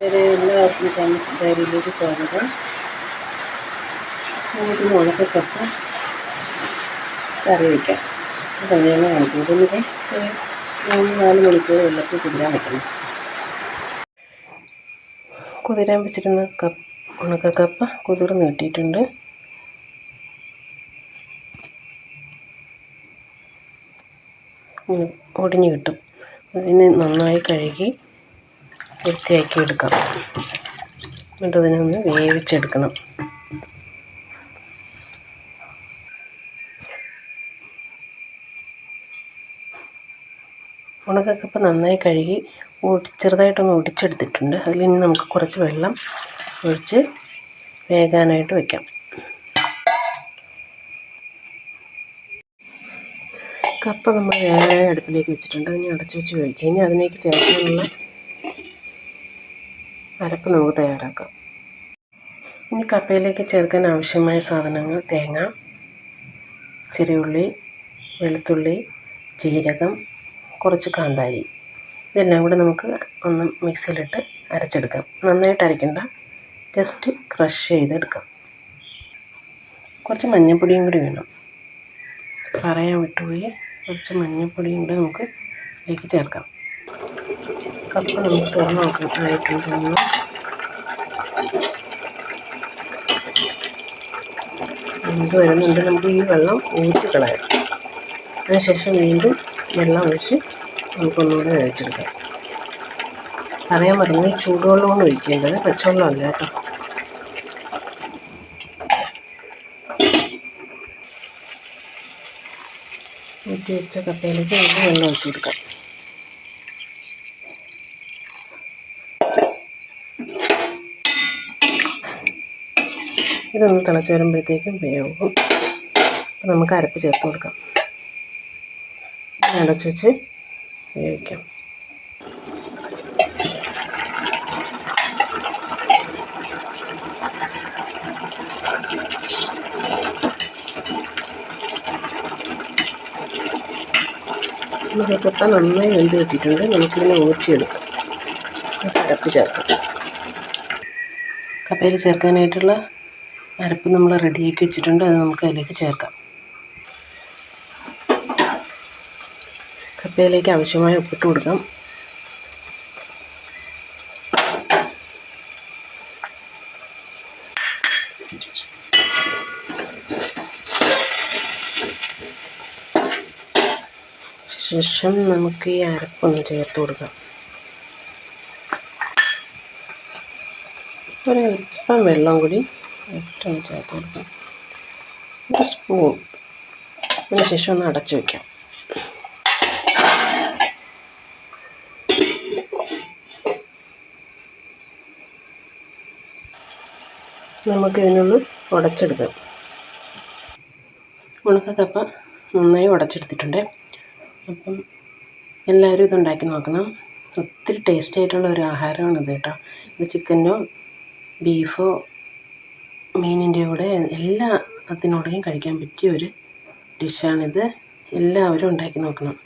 എല്ലാവർക്കും താമസ ഡയറിയിലേക്ക് സ്വാഗതം. നമുക്ക് ഉണക്കക്കപ്പ കറി വയ്ക്കാം. തന്നെയാണ് കാണിക്കുന്നത്. 3-4 മണിക്കൂർ വെള്ളത്തിൽ കുതിരാൻ വെക്കണം. കുതിരാൻ വെച്ചിരുന്ന ഉണക്കക്കപ്പ കുതിർന്ന് കിട്ടിയിട്ടുണ്ട്. ഒടിഞ്ഞ് കിട്ടും. അതിന് നന്നായി കഴുകി വൃത്തിയാക്കി എടുക്കാം. എന്നിട്ട് അതിനൊന്ന് വേവിച്ചെടുക്കണം. ഉണക്കക്കപ്പ നന്നായി കഴുകി ചെറുതായിട്ടൊന്ന് ഒടിച്ചെടുത്തിട്ടുണ്ട്. അതിൽ ഇനി നമുക്ക് കുറച്ച് വെള്ളം ഒഴിച്ച് വേകാനായിട്ട് വയ്ക്കാം. കപ്പ നമ്മൾ വേഗം അടുപ്പിലേക്ക് വെച്ചിട്ടുണ്ട്. അതിന് അടച്ചു വെച്ച് കഴിക്കാം. ഇനി അതിലേക്ക് ചേർക്കാനുള്ള അരപ്പ് നമുക്ക് തയ്യാറാക്കാം. ഇനി കപ്പയിലേക്ക് ചേർക്കാൻ ആവശ്യമായ സാധനങ്ങൾ: തേങ്ങ, ചെറിയുള്ളി, വെളുത്തുള്ളി, ജീരകം, കുറച്ച് കാന്താരി. ഇതെല്ലാം കൂടെ നമുക്ക് ഒന്ന് മിക്സിയിലിട്ട് അരച്ചെടുക്കാം. നന്നായിട്ട് അരയ്ക്കണ്ട, ജസ്റ്റ് ക്രഷ് ചെയ്തെടുക്കാം. കുറച്ച് മഞ്ഞൾപ്പൊടിയും കൂടി വേണം. പറയാൻ വിട്ടുപോയി. കുറച്ച് മഞ്ഞൾപ്പൊടിയും കൂടെ നമുക്ക് ഇതിലേക്ക് ചേർക്കാം. കപ്പ നമുക്ക് തുറന്ന് നോക്കാനായിട്ടുണ്ടെന്ന് എന്ത് വരുന്നുണ്ട്. നമുക്ക് ഈ വെള്ളം ഊറ്റിക്കളയാം. അതിനുശേഷം വീണ്ടും വെള്ളം ഒഴിച്ച് നമുക്കൊന്നുകൂടെ വേവിച്ചെടുക്കാം. പറയാൻ മറന്നു, ചൂടുവെള്ളമാണ് ഒഴിക്കേണ്ടത്, പച്ചവെള്ളമല്ല കേട്ടോ. ഊറ്റി വെച്ച കപ്പയിലേക്ക് വീണ്ടും വെള്ളം ഒഴിച്ച് കൊടുക്കാം. ഇതൊന്ന് തിളച്ച് വരുമ്പോഴത്തേക്കും വേവും. അപ്പോൾ നമുക്ക് അരപ്പ് ചേർത്ത് കൊടുക്കാം. അടച്ച് വെച്ച് വേവിക്കാം. കപ്പ നന്നായി വെന്ത് കിട്ടിയിട്ടുണ്ട്. നമുക്കിതിനെ ഊറ്റിയെടുക്കാം. അരപ്പ് ചേർക്കാം. കപ്പയിൽ ചേർക്കാനായിട്ടുള്ള അരപ്പ് നമ്മൾ റെഡിയാക്കി വെച്ചിട്ടുണ്ട്. അത് നമുക്ക് അതിലേക്ക് ചേർക്കാം. കപ്പയിലേക്ക് ആവശ്യമായ ഉപ്പിട്ട് കൊടുക്കാം. ശേഷം നമുക്ക് ഈ അരപ്പൊന്ന് ചേർത്ത് കൊടുക്കാം. ഒരല്പം വെള്ളം കൂടി ജസ്റ്റ് ചേർത്ത് കൊടുക്കാം. 1 സ്പൂൺ. അതിനുശേഷം ഒന്ന് അടച്ചു വയ്ക്കാം. നമുക്ക് ഇതിനൊന്ന് ഉടച്ചെടുക്കാം. ഉണക്കക്കപ്പ നന്നായി ഉടച്ചെടുത്തിട്ടുണ്ട്. അപ്പം എല്ലാവരും ഇതുണ്ടാക്കി നോക്കണം. ഒത്തിരി ടേസ്റ്റി ആയിട്ടുള്ള ഒരു ആഹാരമാണിത് കേട്ടോ. ഇത് ചിക്കനോ ബീഫോ മീനിൻ്റെ കൂടെ അതിനോടെയും കഴിക്കാൻ പറ്റിയ ഒരു ഡിഷാണിത്. എല്ലാവരും ഉണ്ടാക്കി നോക്കണം.